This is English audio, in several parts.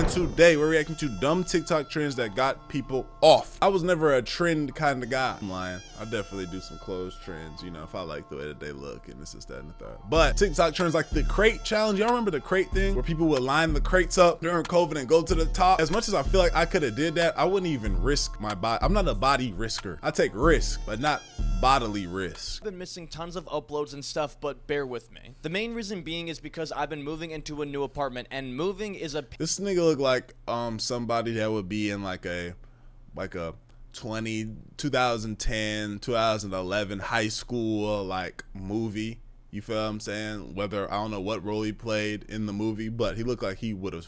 and today we're reacting to dumb TikTok trends that got people off. I was never a trend kind of guy. I'm lying. I definitely do some clothes trends, you know, if I like the way that they look and this is that and the third. But TikTok trends like the crate challenge. Y'all remember the crate thing where people would line the crates up during COVID and go to the top? As much as I feel like I could have did that, I wouldn't even risk my body. I'm not a body risker. I take risk, but not bodily risk. I've been missing tons of uploads and stuff, but bear with me. The main reason being is because I've been moving into a new apartment, and moving is a— This nigga look like somebody that would be in like a 2010 2011 high school like movie. You feel what I'm saying? Whether I don't know what role he played in the movie, but he looked like he would have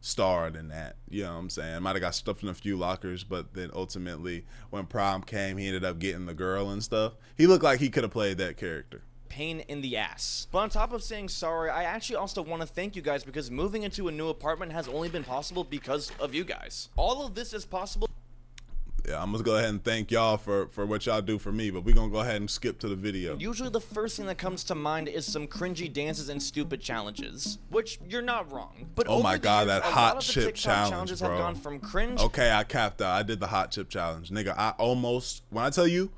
starred in that. You know what I'm saying? Might have got stuffed in a few lockers, but then ultimately when prom came, he ended up getting the girl and stuff. He looked like he could have played that character. Pain in the ass. But on top of saying sorry, I actually also want to thank you guys, because moving into a new apartment has only been possible because of you guys. All of this is possible. Yeah, I'm gonna go ahead and thank y'all for what y'all do for me, but we're gonna go ahead and skip to the video. Usually the first thing that comes to mind is some cringy dances and stupid challenges, which you're not wrong. But oh my god, that hot chip challenge, challenges have gone from cringe. Okay, I capped out. I did the hot chip challenge, nigga. I almost, when I tell you,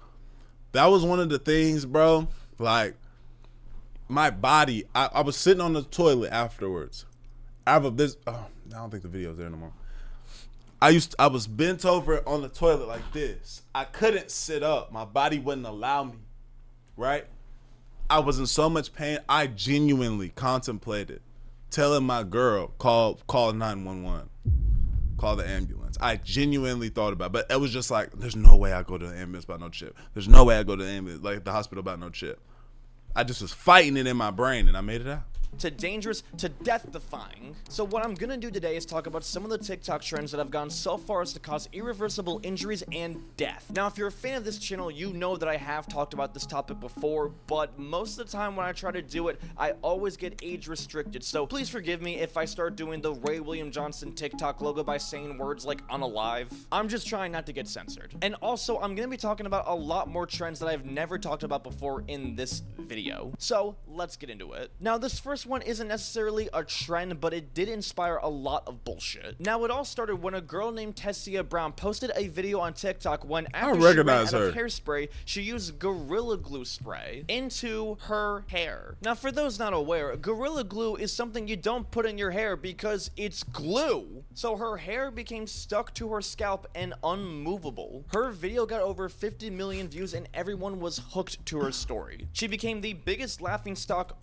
that was one of the things, bro. Like my body, I was sitting on the toilet afterwards. I don't think the video's there no more. I was bent over on the toilet like this. I couldn't sit up. My body wouldn't allow me, right? I was in so much pain. I genuinely contemplated telling my girl, call 911, call the ambulance. I genuinely thought about it, but it was just like, there's no way I go to the ambulance about no chip. There's no way I go to the ambulance, like the hospital about no chip. I just was fighting it in my brain and I made it out. To dangerous to death-defying. So what I'm gonna do today is talk about some of the TikTok trends that have gone so far as to cause irreversible injuries and death. Now, if you're a fan of this channel, you know that I have talked about this topic before, but most of the time when I try to do it, I always get age restricted. So please forgive me if I start doing the Ray William Johnson TikTok logo by saying words like unalive. I'm just trying not to get censored. And also, I'm gonna be talking about a lot more trends that I've never talked about before in this video. So let's get into it. Now, this first one isn't necessarily a trend, but it did inspire a lot of bullshit. Now, it all started when a girl named Tessia Brown posted a video on TikTok when after she ran out of hairspray, she used Gorilla Glue spray into her hair. Now, for those not aware, Gorilla Glue is something you don't put in your hair because it's glue. So her hair became stuck to her scalp and unmovable. Her video got over 50 million views and everyone was hooked to her story. She became the biggest laughingstock.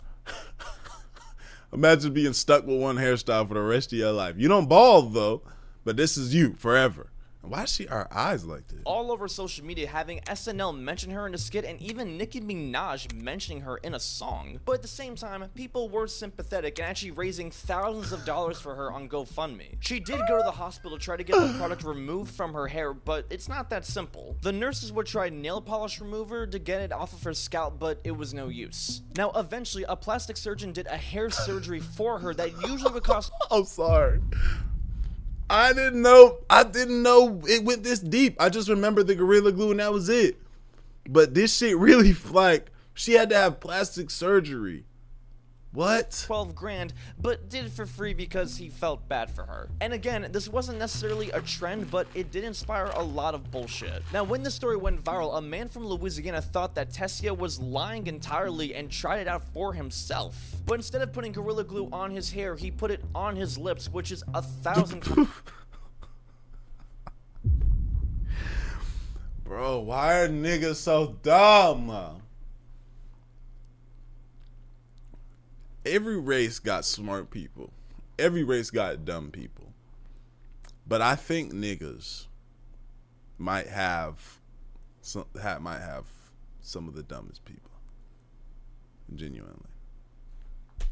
Imagine being stuck with one hairstyle for the rest of your life. You don't bald though, but this is you forever. Why is her eyes like this? All over social media, having SNL mention her in a skit and even Nicki Minaj mentioning her in a song. But at the same time, people were sympathetic and actually raising thousands of dollars for her on GoFundMe. She did go to the hospital to try to get the product removed from her hair, but it's not that simple. The nurses would try nail polish remover to get it off of her scalp, but it was no use. Now, eventually, a plastic surgeon did a hair surgery for her that usually would cost— I'm sorry. I didn't know it went this deep. I just remember the Gorilla Glue and that was it. But this shit really, like, she had to have plastic surgery. What? 12 grand, but did it for free because he felt bad for her. And again, this wasn't necessarily a trend, but it did inspire a lot of bullshit. Now, when the story went viral, a man from Louisiana thought that Tessia was lying entirely and tried it out for himself. But instead of putting Gorilla Glue on his hair, he put it on his lips, which is 1,000 times. Bro, why are niggas so dumb? Every race got smart people. Every race got dumb people. But I think niggas might have some of the dumbest people. Genuinely.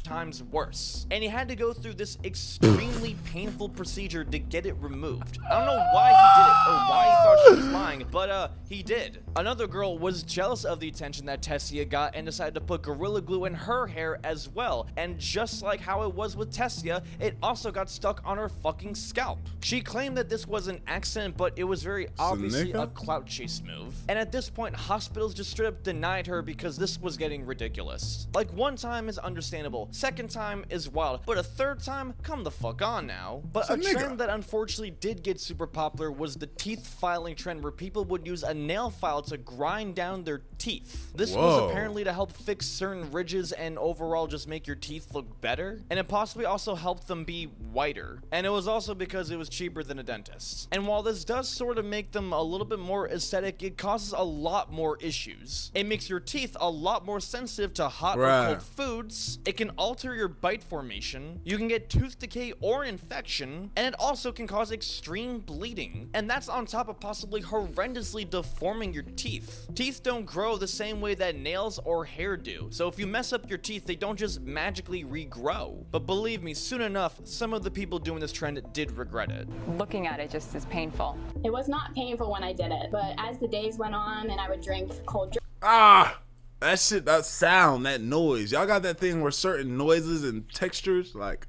Times worse, and he had to go through this extremely painful procedure to get it removed. I don't know why he did it or why he thought she was lying, but he did. Another girl was jealous of the attention that Tessia got and decided to put Gorilla Glue in her hair as well, and just like how it was with Tessia, it also got stuck on her fucking scalp. She claimed that this was an accident, but it was very obviously a clout chase move, and at this point hospitals just straight up denied her because this was getting ridiculous. Like, one time is understandable, second time is wild, but a third time, come the fuck on now. But a nigga. trend that unfortunately did get super popular was the teeth filing trend, where people would use a nail file to grind down their teeth. This was Whoa. apparently to help fix certain ridges and overall just make your teeth look better, and it possibly also helped them be whiter. And it was also because it was cheaper than a dentist. And while this does sort of make them a little bit more aesthetic, it causes a lot more issues. It makes your teeth a lot more sensitive to hot or Right. cold foods. It can alter your bite formation. You can get tooth decay or infection, and it also can cause extreme bleeding. And that's on top of possibly horrendously deforming your teeth. Teeth don't grow the same way that nails or hair do. So if you mess up your teeth, they don't just magically regrow. But believe me, soon enough, some of the people doing this trend did regret it. Looking at it just is painful. It was not painful when I did it, but as the days went on and I would drink cold Ah, that shit, that sound, that noise. Y'all got that thing where certain noises and textures, like,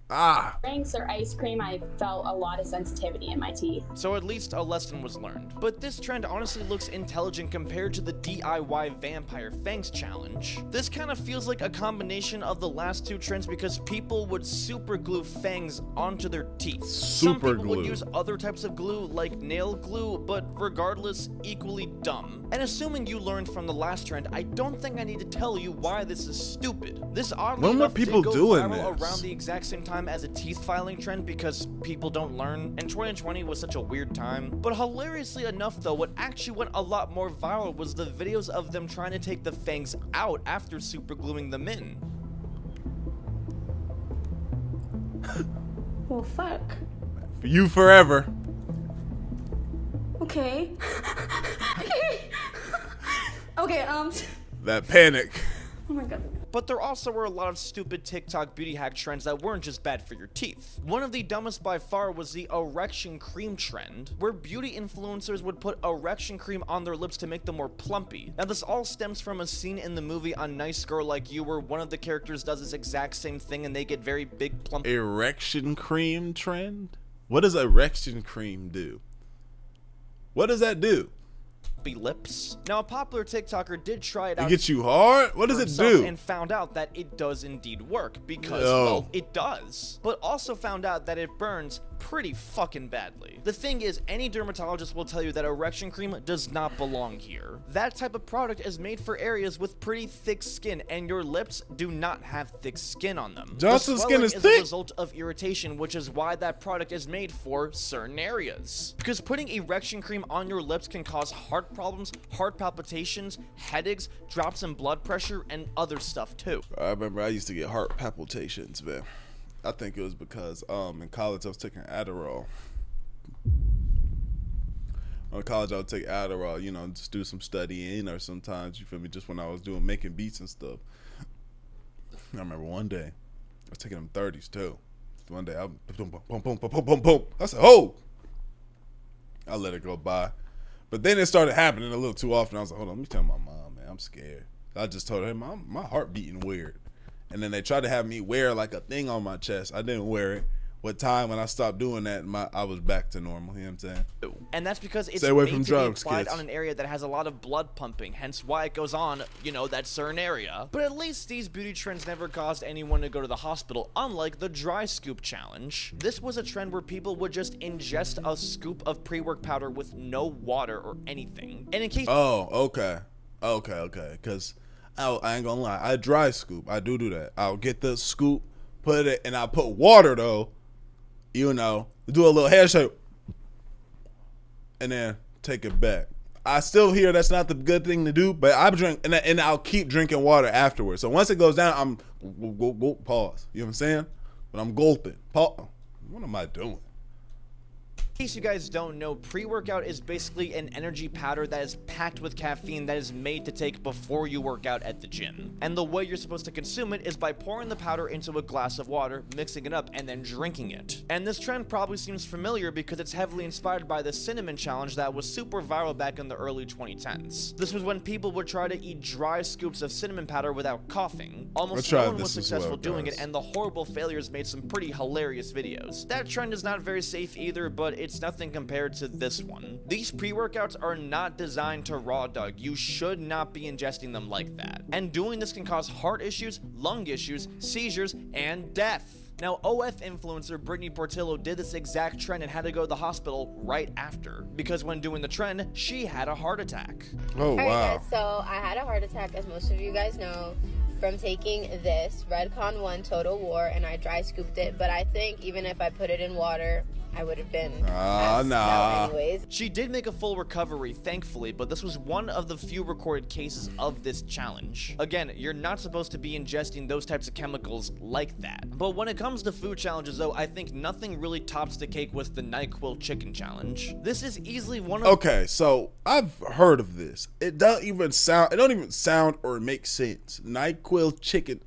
drinks or ice cream, I felt a lot of sensitivity in my teeth. So at least a lesson was learned. But this trend honestly looks intelligent compared to the DIY Vampire Fangs challenge. This kind of feels like a combination of the last two trends because people would super glue fangs onto their teeth. Some Super people would glue. use other types of glue like nail glue, but regardless, equally dumb. And assuming you learned from the last trend, I don't think I need to tell you why this is stupid. This oddly When were enough did people go doing viral this? around the exact same time as a teeth filing trend because people don't learn, and 2020 was such a weird time. But hilariously enough though, what actually went a lot more viral was the videos of them trying to take the fangs out after super gluing them in. Well, fuck. for you forever. Okay. Okay, That panic. oh my god. But there also were a lot of stupid TikTok beauty hack trends that weren't just bad for your teeth. One of the dumbest by far was the erection cream trend, where beauty influencers would put erection cream on their lips to make them more plumpy. Now this all stems from a scene in the movie A Nice Girl Like You where one of the characters does this exact same thing and they get very big plump Erection cream trend? What does erection cream do? What does that do? lips. Now a popular TikToker did try it It out gets you hard? What does it himself do? and found out that it does indeed work because, No. well, it does. But also found out that it burns pretty fucking badly. The thing is, any dermatologist will tell you that erection cream does not belong here. That type of product is made for areas with pretty thick skin, and your lips do not have thick skin on them. Johnson's The skin swelling is a thick. result of irritation, which is why that product is made for certain areas. Because putting erection cream on your lips can cause heart problems, heart palpitations, headaches, drops in blood pressure, and other stuff too. I remember I used to get heart palpitations, man. I think it was because in college I was taking Adderall. In college I would take Adderall, you know, just do some studying, or sometimes, you feel me, just when I was making beats and stuff. I remember one day I was taking them 30s too. One day I boom, boom, boom, boom, boom, boom, boom. I said, "Oh!" I let it go by, but then it started happening a little too often. I was like, "Hold on, let me tell my mom, man, I'm scared." I just told her, my heart beating weird. And then they tried to have me wear like a thing on my chest. I didn't wear it. What time when I stopped doing that, I was back to normal. You know what I'm saying? And that's because it's Stay away made from to drugs, be applied kids. on an area that has a lot of blood pumping, hence why it goes on, you know, that certain area. But at least these beauty trends never caused anyone to go to the hospital, unlike the dry scoop challenge. This was a trend where people would just ingest a scoop of pre-work powder with no water or anything. And in case Oh, okay. Because I ain't gonna lie, I dry scoop. I do that. I'll get the scoop, put it, and I put water though. You know, do a little hair shake, and then take it back. I still hear that's not the good thing to do, but I drink, and I'll keep drinking water afterwards. So once it goes down, I'm pause. You know what I'm saying? But I'm gulping. Pause. What am I doing? In case you guys don't know, pre-workout is basically an energy powder that is packed with caffeine that is made to take before you work out at the gym. And the way you're supposed to consume it is by pouring the powder into a glass of water, mixing it up, and then drinking it. And this trend probably seems familiar because it's heavily inspired by the cinnamon challenge that was super viral back in the early 2010s. This was when people would try to eat dry scoops of cinnamon powder without coughing. Almost no one was successful doing it, and the horrible failures made some pretty hilarious videos. That trend is not very safe either, but it's nothing compared to this one. These pre-workouts are not designed to raw dog. You should not be ingesting them like that. And doing this can cause heart issues, lung issues, seizures, and death. Now, OF influencer Brittany Portillo did this exact trend and had to go to the hospital right after, because when doing the trend, she had a heart attack. Oh, All right, wow. guys, so I had a heart attack, as most of you guys know, from taking this Redcon 1 Total War, and I dry scooped it, but I think even if I put it in water, I would have been passed out anyways. She did make a full recovery, thankfully, but this was one of the few recorded cases of this challenge. Again, you're not supposed to be ingesting those types of chemicals like that. But when it comes to food challenges, though, I think nothing really tops the cake with the NyQuil chicken challenge. This is easily one of— Okay, so I've heard of this. It don't even sound or make sense. NyQuil chicken,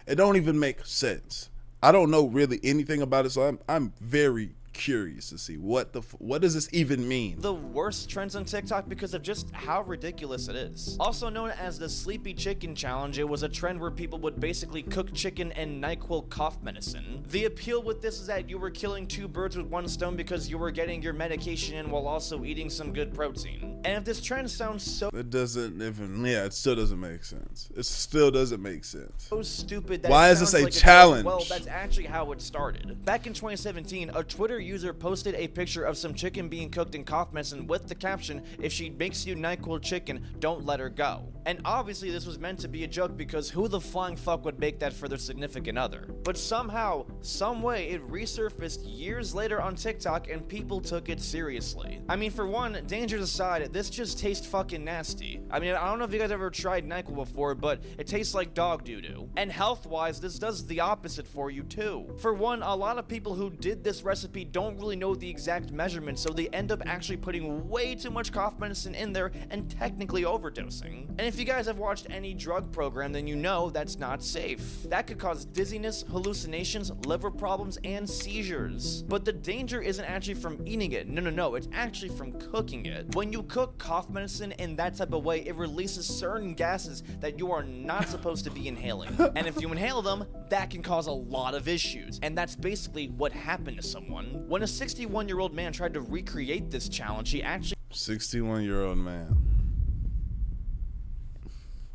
it don't even make sense. I don't know really anything about it, so I'm very curious to see what does this even mean. The worst trends on TikTok because of just how ridiculous it is. Also known as the Sleepy Chicken Challenge, it was a trend where people would basically cook chicken and NyQuil cough medicine. The appeal with this is that you were killing two birds with one stone because you were getting your medication in while also eating some good protein. And if this trend sounds so— It doesn't even, it still doesn't make sense. It still doesn't make sense. so stupid that Why it is this sounds a like challenge? Well, that's actually how it started. Back in 2017, a Twitter user posted a picture of some chicken being cooked in cough medicine with the caption, "If she makes you NyQuil chicken, don't let her go." And obviously this was meant to be a joke because who the flying fuck would make that for their significant other? But somehow, some way, it resurfaced years later on TikTok and people took it seriously. I mean, for one, dangers aside, this just tastes fucking nasty. I mean, I don't know if you guys ever tried NyQuil before, but it tastes like dog doo-doo. And health-wise, this does the opposite for you too. For one, a lot of people who did this recipe don't really know the exact measurements, so they end up actually putting way too much cough medicine in there and technically overdosing. And if you guys have watched any drug program, then you know that's not safe. That could cause dizziness, hallucinations, liver problems, and seizures. But the danger isn't actually from eating it. No, it's actually from cooking it. When you cook cough medicine in that type of way, it releases certain gases that you are not supposed to be inhaling. And if you inhale them, that can cause a lot of issues. And that's basically what happened to someone. When a 61-year-old man tried to recreate this challenge, he actually— 61-year-old man.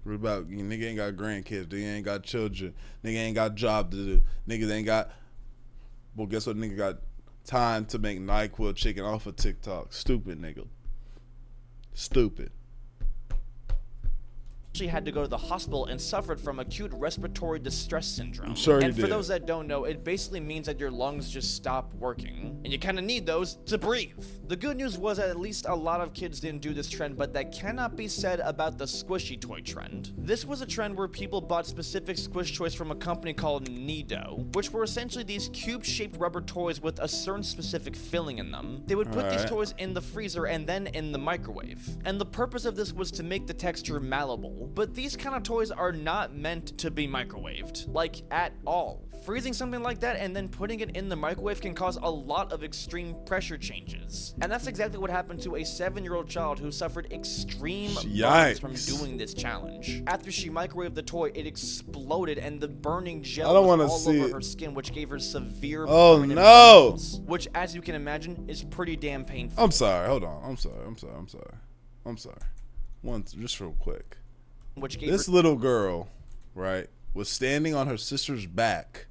What about, nigga ain't got grandkids, nigga ain't got children, nigga ain't got job to do, niggas ain't got, well, guess what, nigga got time to make NyQuil chicken off of TikTok. Stupid nigga. Stupid. had to go to the hospital and suffered from acute respiratory distress syndrome. I'm sure he And for did. those that don't know, it basically means that your lungs just stop working. And you kind of need those to breathe. The good news was that at least a lot of kids didn't do this trend, but that cannot be said about the squishy toy trend. This was a trend where people bought specific squish toys from a company called Nido, which were essentially these cube-shaped rubber toys with a certain specific filling in them. They would put these toys in the freezer and then in the microwave. And the purpose of this was to make the texture malleable. But these kind of toys are not meant to be microwaved, like at all. Freezing something like that and then putting it in the microwave can cause a lot of extreme pressure changes. And that's exactly what happened to a 7-year-old child who suffered extreme burns from doing this challenge. After she microwaved the toy, it exploded and the burning gel was all over her skin, which gave her severe permanent burns, which, as you can imagine, is pretty damn painful. I'm sorry, hold on. I'm sorry. Just real quick. Which gave this little girl, right, was standing on her sister's back,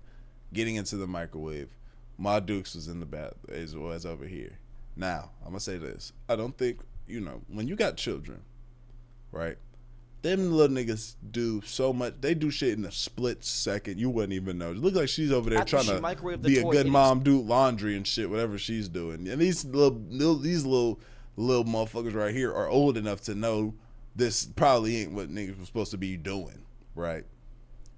getting into the microwave. Ma Dukes was in the bath, as was over here. Now, I'm gonna say this. I don't think, when you got children, right, them little niggas do so much. They do shit in a split second. You wouldn't even know. It looks like she's over there trying to be a good mom, do laundry and shit, whatever she's doing. And these little motherfuckers right here are old enough to know this probably ain't what niggas were supposed to be doing, right?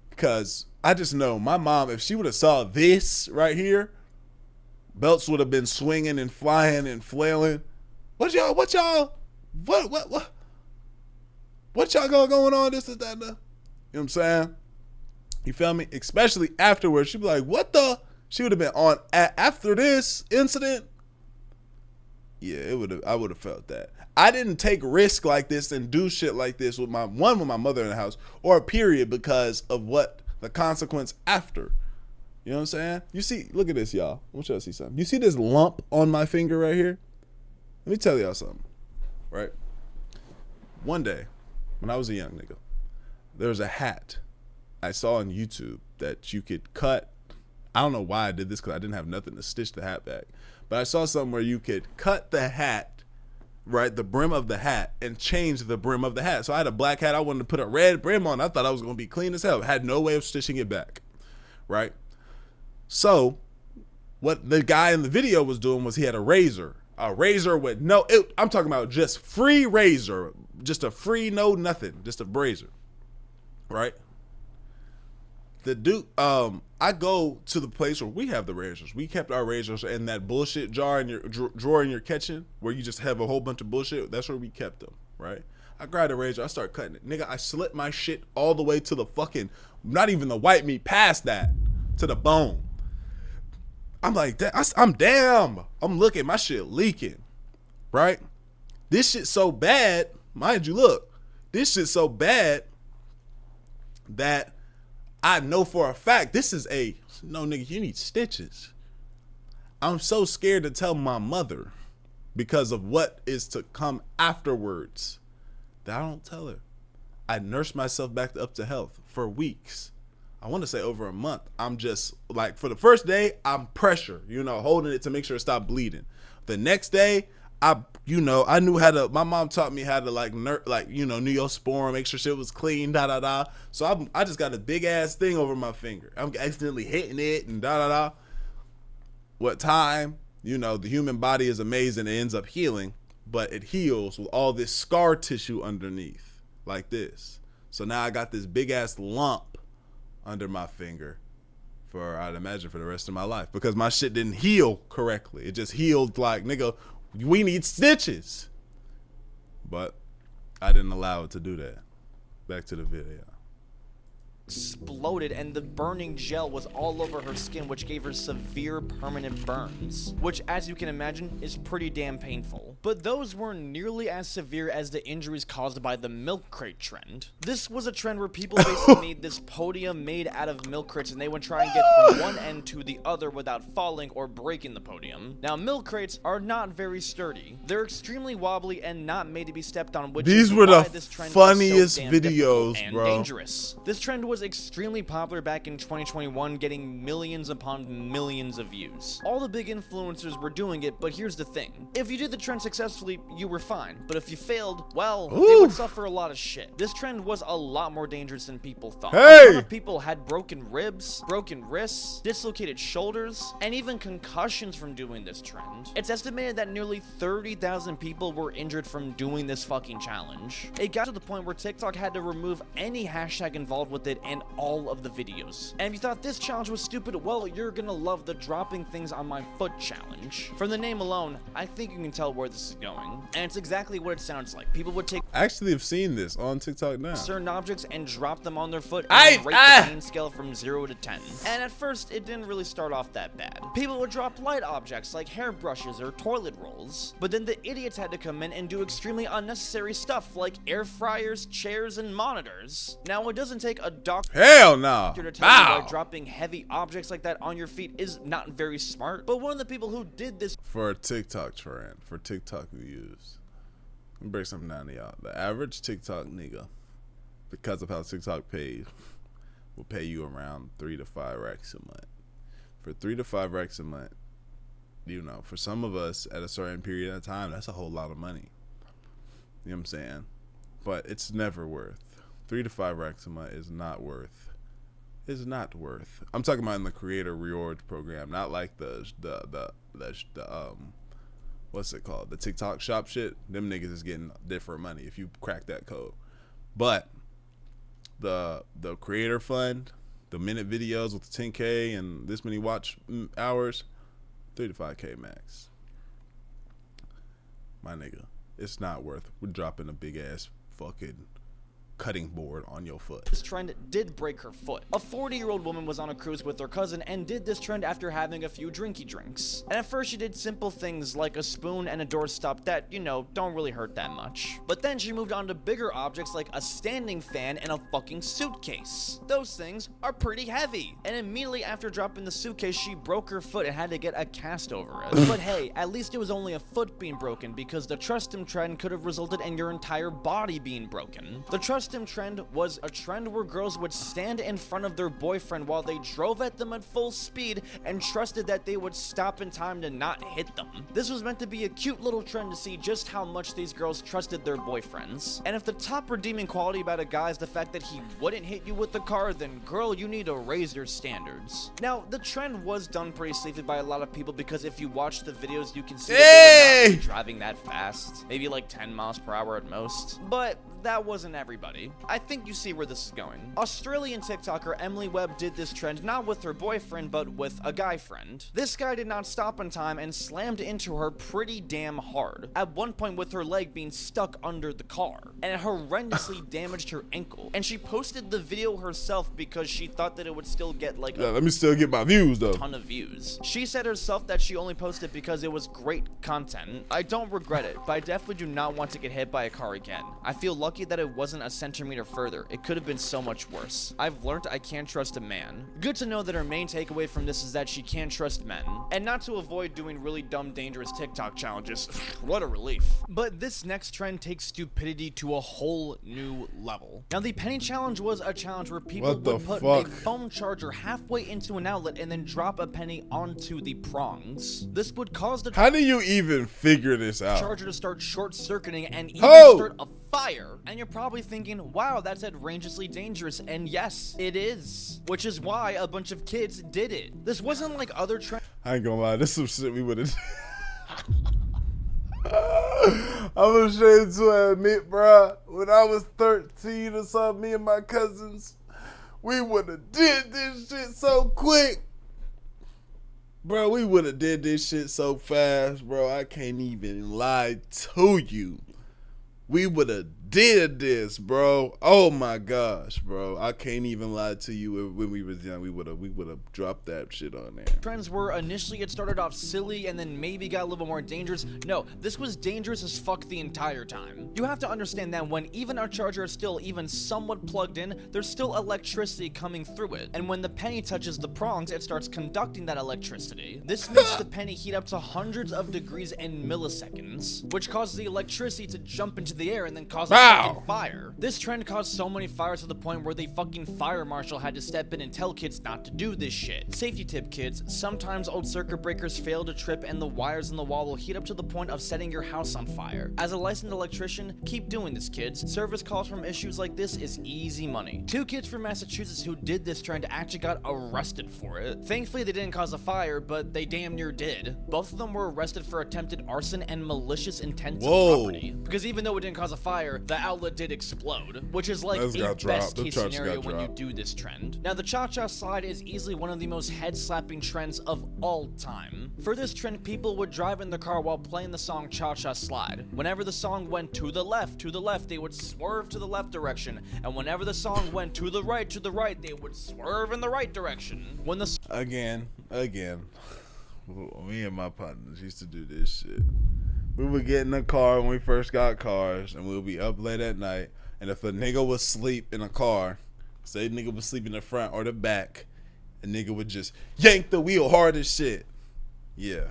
Because I just know my mom, if she would have saw this right here, belts would have been swinging and flying and flailing. What y'all got going on? This and that. You know what I'm saying? You feel me? Especially afterwards, she'd be like, "What the?" She would have been on after this incident. Yeah, I would have felt that. I didn't take risk like this and do shit like this with my mother in the house, or period, because of what the consequence after. You know You know what I'm saying? You see, look at this, y'all. I want y'all to see something. You see this lump on my finger right here? Let me tell y'all something, right? One day, when I was a young nigga, there was a hat I saw on YouTube that you could cut. I don't know why I did this because I didn't have nothing to stitch the hat back. But I saw something where you could cut the hat, right, the brim of the hat, and change the brim of the hat. So I had a black hat. I wanted to put a red brim on. I thought I was going to be clean as hell. I had no way of stitching it back, right? So what the guy in the video was doing was he had a razor with I'm talking about just free razor, just a free, no nothing, just a razor, right? The dude, I go to the place where we have the razors. We kept our razors in that bullshit jar in your drawer in your kitchen where you just have a whole bunch of bullshit. That's where we kept them, right? I grabbed a razor. I start cutting it. Nigga, I slit my shit all the way to the fucking, not even the white meat, past that, to the bone. I'm like, I'm damn. I'm looking, my shit leaking, right? This shit so bad, mind you, look, this shit so bad that I know for a fact no nigga, you need stitches. I'm so scared to tell my mother because of what is to come afterwards that I don't tell her. I nursed myself back up to health for weeks. I want to say over a month. I'm just like, for the first day, I'm pressure, holding it to make sure it stopped bleeding. The next day, I knew how to, my mom taught me how to Neosporin, make sure shit was clean, So I just got a big ass thing over my finger. I'm accidentally hitting it and What time, the human body is amazing. It ends up healing, but it heals with all this scar tissue underneath like this. So now I got this big ass lump under my finger I'd imagine for the rest of my life because my shit didn't heal correctly. It just healed like, nigga, we need stitches. But I didn't allow it to do that. Back to the video. Exploded and the burning gel was all over her skin, which gave her severe permanent burns, which, as you can imagine, is pretty damn painful. But those weren't nearly as severe as the injuries caused by the milk crate trend. This was a trend where people basically made this podium made out of milk crates and they would try and get from one end to the other without falling or breaking the podium. Now, milk crates are not very sturdy. They're extremely wobbly and not made to be stepped on, which these is were why the this trend funniest was so damn videos, and bro. Dangerous. This trend was extremely popular back in 2021, getting millions upon millions of views. All the big influencers were doing it, but here's the thing. If you did the trend successfully, you were fine. But if you failed, well, they would suffer a lot of shit. This trend was a lot more dangerous than people thought. Hey! A ton of people had broken ribs, broken wrists, dislocated shoulders, and even concussions from doing this trend. It's estimated that nearly 30,000 people were injured from doing this fucking challenge. It got to the point where TikTok had to remove any hashtag involved with it and all of the videos. And if you thought this challenge was stupid, well, you're gonna love the dropping things on my foot challenge. From the name alone, I think you can tell where this is going. And it's exactly what it sounds like. People would take I actually have seen this on TikTok now. certain objects and drop them on their foot and rate the pain scale from 0 to 10. And at first, it didn't really start off that bad. People would drop light objects like hairbrushes or toilet rolls. But then the idiots had to come in and do extremely unnecessary stuff like air fryers, chairs, and monitors. Now, it doesn't take a doctor Hell no. to tell you why dropping heavy objects like that on your feet is not very smart. But one of the people who did this for a TikTok trend, for TikTok views. Let me break something down to y'all. The average TikTok nigga, because of how TikTok pays, will pay you around 3 to 5 racks a month. For 3 to 5 racks a month, for some of us at a certain period of time, that's a whole lot of money. You know what I'm saying? But it's never worth. 3 to 5 racks a month is not worth. Is not worth. I'm talking about in the creator reward program, not like the what's it called? The TikTok shop shit. Them niggas is getting different money if you crack that code. But the creator fund, the minute videos with the 10K and this many watch hours, 3 to 5K max. My nigga, it's not worth. We're dropping a big ass fucking cutting board on your foot. This trend did break her foot. A 40-year-old woman was on a cruise with her cousin and did this trend after having a few drinky drinks. And at first she did simple things like a spoon and a doorstop that, you know, don't really hurt that much. But then she moved on to bigger objects like a standing fan and a fucking suitcase. Those things are pretty heavy. And immediately after dropping the suitcase, she broke her foot and had to get a cast over it. But hey, at least it was only a foot being broken, because the trust him trend could have resulted in your entire body being broken. The trust him trend was a trend where girls would stand in front of their boyfriend while they drove at them at full speed and trusted that they would stop in time to not hit them. This was meant to be a cute little trend to see just how much these girls trusted their boyfriends. And if the top redeeming quality about a guy is the fact that he wouldn't hit you with the car, then girl, you need to raise your standards. Now, the trend was done pretty safely by a lot of people, because if you watch the videos, you can see that they were not really driving that fast. Maybe like 10 miles per hour at most. But that wasn't everybody. I think you see where this is going. Australian TikToker Emily Webb did this trend not with her boyfriend, but with a guy friend. This guy did not stop in time and slammed into her pretty damn hard, at one point with her leg being stuck under the car, and it horrendously damaged her ankle. And she posted the video herself because she thought that it would still get like let me still get my views though. Ton of views. She said herself that she only posted because it was great content. I don't regret it, but I definitely do not want to get hit by a car again. I feel lucky that it wasn't a centimeter further. It could have been so much worse. I've learned I can't trust a man. Good to know that her main takeaway from this is that she can't trust men, and not to avoid doing really dumb, dangerous TikTok challenges. What a relief. But this next trend takes stupidity to a whole new level. Now, the penny challenge was a challenge where people would put a phone charger halfway into an outlet and then drop a penny onto the prongs. This would cause the How do you even figure this out? Charger to start short-circuiting and even start a fire. And you're probably thinking, wow, that's outrageously dangerous. And yes, it is. Which is why a bunch of kids did it. This wasn't like other trends. I ain't gonna lie, this is some shit we would've I'm ashamed to admit, bruh, when I was 13 or something, me and my cousins, we would've did this shit so quick. Bro, we would've did this shit so fast, bro. I can't even lie to you. We would've did this, bro. Oh my gosh, bro. I can't even lie to you. When we was young, we would've dropped that shit on there. Trends were initially it started off silly and then maybe got a little more dangerous. No, this was dangerous as fuck the entire time. You have to understand that when even our charger is still even somewhat plugged in, there's still electricity coming through it. And when the penny touches the prongs, it starts conducting that electricity. This makes the penny heat up to hundreds of degrees in milliseconds, which causes the electricity to jump into the air and then cause a fucking fire. This trend caused so many fires to the point where the fucking fire marshal had to step in and tell kids not to do this shit. Safety tip, kids, sometimes old circuit breakers fail to trip and the wires in the wall will heat up to the point of setting your house on fire. As a licensed electrician, keep doing this, kids. Service calls from issues like this is easy money. 2 kids from Massachusetts who did this trend actually got arrested for it. Thankfully, they didn't cause a fire, but they damn near did. Both of them were arrested for attempted arson and malicious intent to property. Because even though it didn't cause a fire, the outlet did explode, which is like a best case scenario when you do this trend. Now, the cha-cha slide is easily one of the most head-slapping trends of all time. For this trend, people would drive in the car while playing the song Cha-Cha Slide. Whenever the song went to the left, they would swerve to the left direction, and whenever the song went to the right, they would swerve in the right direction. When the again, me and my partners used to do this shit. We would get in the car when we first got cars, and we'll be up late at night, and if a nigga was asleep in a car, say nigga was sleeping in the front or the back, a nigga would just yank the wheel hard as shit. Yeah,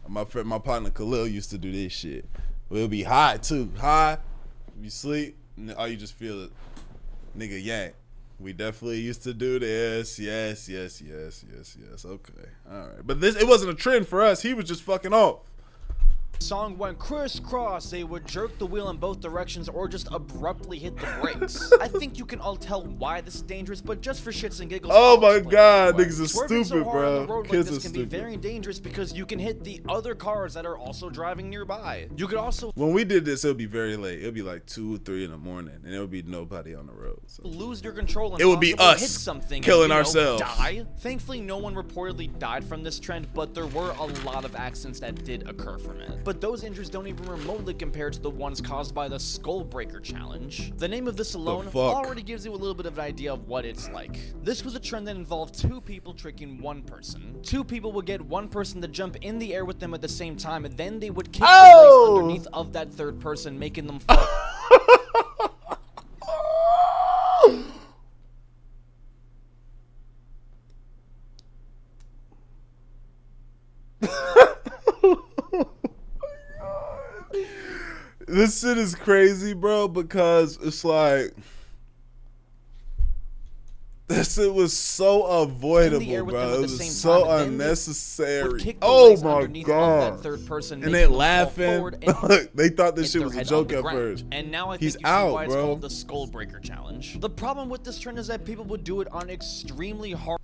my partner Khalil used to do this shit. We'll be high too, you sleep, and all you just feel it, nigga yank. We definitely used to do this. Yes. Okay, all right, but it wasn't a trend for us. He was just fucking off. Song went crisscross, they would jerk the wheel in both directions or just abruptly hit the brakes. I think you can all tell why this is dangerous, but just for shits and giggles. Oh my god, niggas are Swerving stupid, so hard bro. on the road Kids like this are can stupid. be very dangerous because you can hit the other cars that are also driving nearby. You could also When we did this, it would be very late. It would be like 2 or 3 in the morning, and there would be nobody on the road. So. lose your control and It would be possibly us hit something killing and, ourselves. Die. Thankfully, no one reportedly died from this trend, but there were a lot of accidents that did occur from it. But but those injuries don't even remotely compare to the ones caused by the Skull Breaker Challenge. The name of this alone already gives you a little bit of an idea of what it's like. This was a trend that involved two people tricking one person. Two people would get one person to jump in the air with them at the same time, and then they would kick the legs underneath of that third person, making them fall. This shit is crazy, bro, because it's like this shit was so avoidable, bro. It was so unnecessary. Oh my god! Third person, and they laughing. They thought this shit was a joke at first. And now I think he's you see out, why it's bro. called the Skull Breaker Challenge. The problem with this trend is that people would do it on extremely hard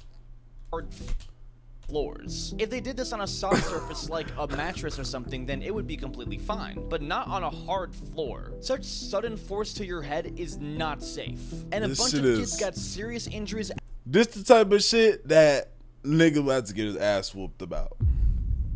floors. If they did this on a soft surface like a mattress or something, then it would be completely fine, but not on a hard floor. Such sudden force to your head is not safe, and a bunch of kids got serious injuries. This the type of shit that nigga would have to get his ass whooped about.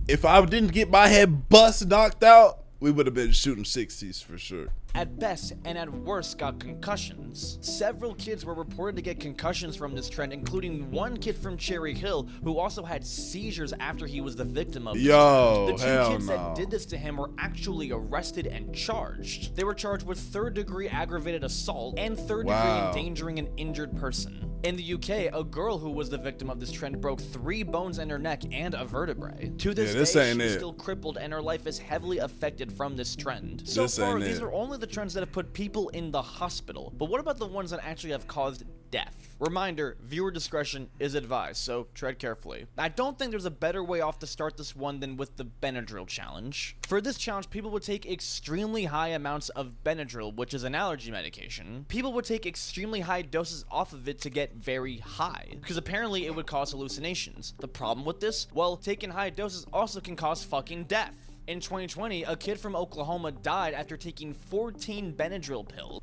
If I didn't get my head bust knocked out, we would have been shooting 60s for sure. At best, and at worst, got concussions. Several kids were reported to get concussions from this trend, including one kid from Cherry Hill who also had seizures after he was the victim of this trend. The two kids that did this to him were actually arrested and charged. They were charged with third-degree aggravated assault and third-degree endangering an injured person. In the UK, a girl who was the victim of this trend broke 3 bones in her neck and a vertebrae. To this day, she's still crippled, and her life is heavily affected from this trend. So far, these are only the trends that have put people in the hospital, but what about the ones that actually have caused death? Reminder, viewer discretion is advised, so tread carefully. I don't think there's a better way off to start this one than with the Benadryl challenge. For this challenge, people would take extremely high amounts of Benadryl, which is an allergy medication. People would take extremely high doses off of it to get very high, because apparently it would cause hallucinations. The problem with this? Well, taking high doses also can cause fucking death. In 2020, a kid from Oklahoma died after taking 14 Benadryl pills.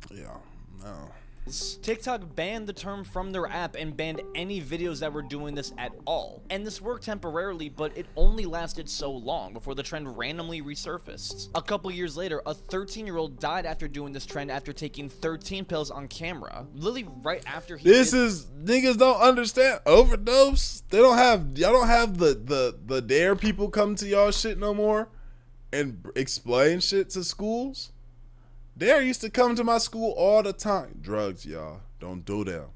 Yeah, no. TikTok banned the term from their app and banned any videos that were doing this at all. And this worked temporarily, but it only lasted so long before the trend randomly resurfaced. A couple years later, a 13-year-old died after doing this trend after taking 13 pills on camera. Literally right after he niggas don't understand overdose. Y'all don't have the dare people come to y'all shit no more and explain shit to schools. Dare used to come to my school all the time. Drugs, y'all. Don't do them.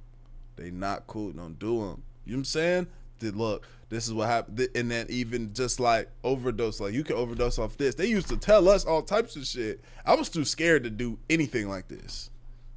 They not cool. Don't do them. You know what I'm saying? Look, this is what happened. And then even just like overdose, like you can overdose off this. They used to tell us all types of shit. I was too scared to do anything like this.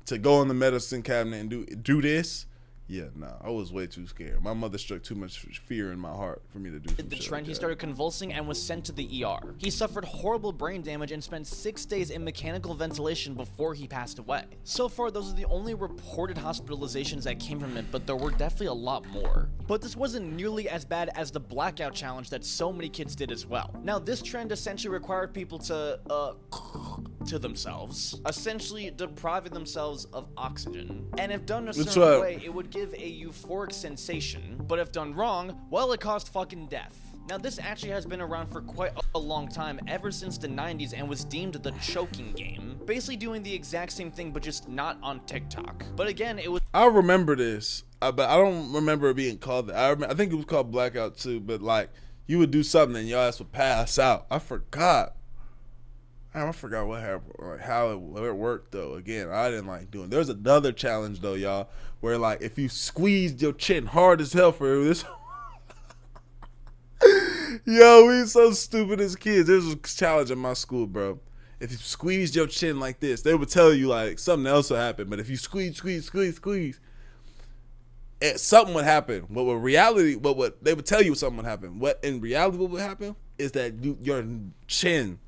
To go in the medicine cabinet and do this. Yeah, nah, I was way too scared. My mother struck too much fear in my heart for me to do some the shit trend, like he started convulsing and was sent to the ER. He suffered horrible brain damage and spent 6 days in mechanical ventilation before he passed away. So far, those are the only reported hospitalizations that came from it, but there were definitely a lot more. But this wasn't nearly as bad as the blackout challenge that so many kids did as well. Now, this trend essentially required people to themselves, essentially depriving themselves of oxygen. And if done a certain way, it would give a euphoric sensation, but if done wrong, well, it caused fucking death. Now, this actually has been around for quite a long time, ever since the 90s, and was deemed the choking game. Basically doing the exact same thing, but just not on TikTok. But again, it was... I remember this, but I don't remember it being called that. I think it was called blackout too, but like, you would do something and your ass would pass out. I forgot what happened, like how it worked though. Again, I didn't like doing. There's another challenge though, y'all, where like if you squeezed your chin hard as hell for this. Yo, we so stupid as kids. There was a challenge in my school, bro. If you squeezed your chin like this, they would tell you like something else would happen. But if you squeeze, something would happen. What they would tell you something would happen. What in reality what would happen is that your chin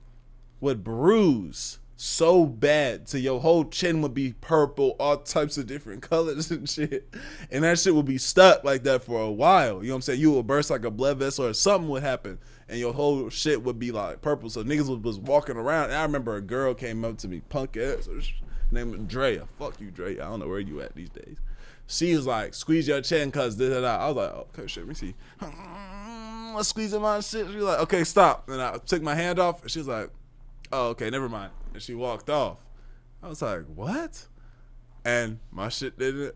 would bruise so bad till your whole chin would be purple, all types of different colors and shit. And that shit would be stuck like that for a while. You know what I'm saying? You would burst like a blood vessel or something would happen and your whole shit would be like purple. So niggas was walking around. And I remember a girl came up to me, punk ass, her name was Drea. Fuck you, Drea. I don't know where you at these days. She was like, squeeze your chin cause da da da. I was like, okay, shit, let me see. squeezing my shit. She was like, okay, stop. And I took my hand off, and she was like, oh, okay, never mind. And she walked off. I was like, what? And my shit didn't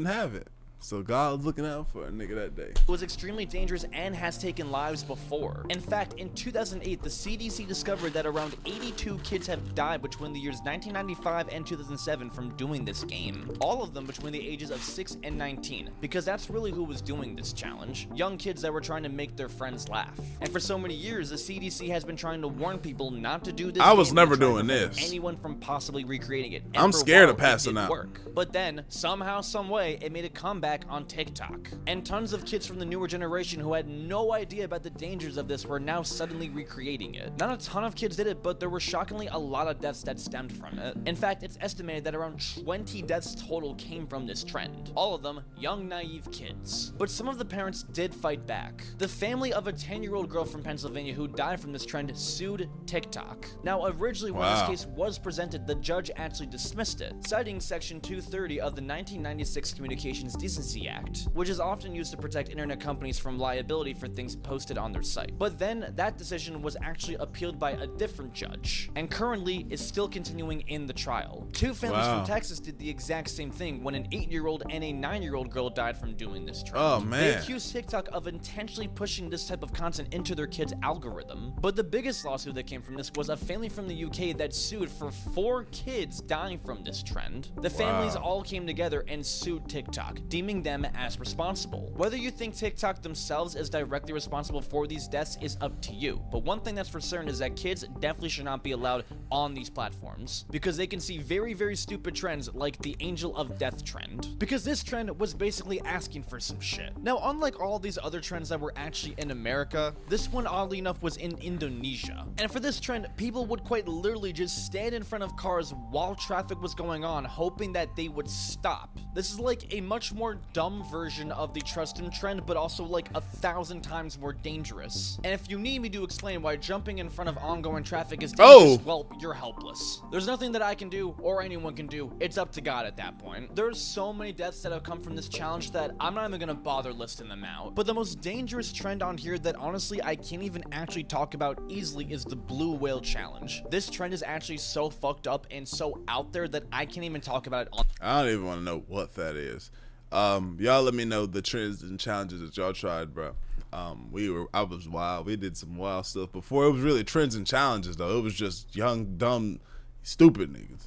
have it. So God was looking out for a nigga that day. It was extremely dangerous and has taken lives before. In fact, in 2008, the CDC discovered that around 82 kids have died between the years 1995 and 2007 from doing this game. All of them between the ages of 6 and 19, because that's really who was doing this challenge. Young kids that were trying to make their friends laugh. And for so many years, the CDC has been trying to warn people not to do this. I was never doing this. Anyone from possibly recreating it. And I'm scared of passing out. But then, somehow, some way, it made a comeback on TikTok. And tons of kids from the newer generation who had no idea about the dangers of this were now suddenly recreating it. Not a ton of kids did it, but there were shockingly a lot of deaths that stemmed from it. In fact, it's estimated that around 20 deaths total came from this trend. All of them young, naive kids. But some of the parents did fight back. The family of a 10-year-old girl from Pennsylvania who died from this trend sued TikTok. Now, originally when this case was presented, the judge actually dismissed it, citing Section 230 of the 1996 Communications Decency Act, which is often used to protect internet companies from liability for things posted on their site. But then that decision was actually appealed by a different judge, and currently is still continuing in the trial. Two families from Texas did the exact same thing when an 8-year-old and a 9-year-old girl died from doing this trend. Oh man. They accused TikTok of intentionally pushing this type of content into their kids' algorithm. But the biggest lawsuit that came from this was a family from the UK that sued for 4 kids dying from this trend. The families all came together and sued TikTok, deeming them as responsible. Whether you think TikTok themselves is directly responsible for these deaths is up to you, but one thing that's for certain is that kids definitely should not be allowed on these platforms, because they can see very, very stupid trends like the Angel of Death trend, because this trend was basically asking for some shit. Now, unlike all these other trends that were actually in America, this one oddly enough was in Indonesia. And for this trend, people would quite literally just stand in front of cars while traffic was going on, hoping that they would stop. This is like a much more dumb version of the trust him trend, but also like 1,000 times more dangerous. And if you need me to explain why jumping in front of ongoing traffic is dangerous, well, you're helpless. There's nothing that I can do or anyone can do. It's up to God at that point. There's so many deaths that have come from this challenge that I'm not even gonna bother listing them out. But the most dangerous trend on here that honestly I can't even actually talk about easily is the blue whale challenge. This trend is actually so fucked up and so out there that I can't even talk about it on. I don't even want to know what that is. Y'all let me know the trends and challenges that y'all tried, bro. I was wild. We did some wild stuff before. It was really trends and challenges though. It was just young, dumb, stupid niggas.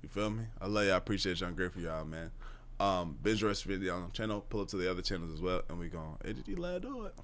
You feel me? I love y'all. I appreciate y'all. I'm grateful for y'all, man. Binge the rest of the video on the channel. Pull up to the other channels as well, and we gonna edit. Let do it.